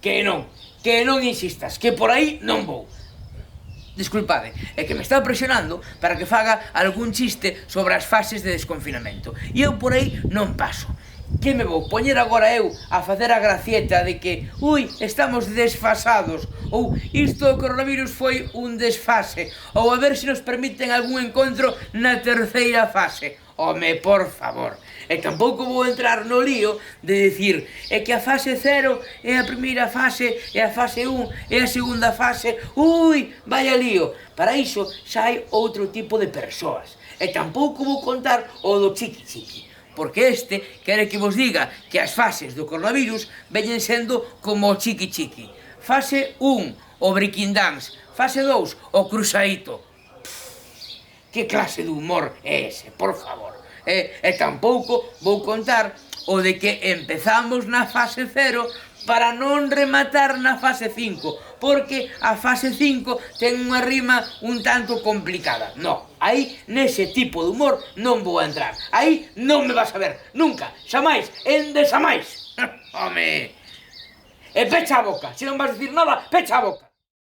que non insistas, que por aí non vou. Disculpade, é que me está presionando para que faga algún chiste sobre as fases de desconfinamento. E eu por aí non paso. Que me vou poñer agora eu a facer a gracieta de que estamos desfasados, ou isto do coronavirus foi un desfase, ou a ver se nos permiten algún encontro na terceira fase? Home, por favor. E tampouco vou entrar no lío de dicir é que a fase 0 é a primeira fase, e a fase 1 é a segunda fase. Vaya lío. Para iso xa hai outro tipo de persoas. E tampouco vou contar o do chiqui-chiqui, porque quere que vos diga que as fases do coronavirus veñen sendo como o chiqui-chiqui. Fase 1, o breaking dance. Fase 2, o cruzaito. Que clase de humor é ese, por favor? E tampouco vou contar o de que empezamos na fase 0 para non rematar na fase 5, porque a fase 5 ten unha rima un tanto complicada. No, aí, nese tipo de humor, non vou entrar. Aí non me vas a ver, nunca, xamais, endesamais. Home! E pecha a boca, se non vas dicir nada, pecha a boca.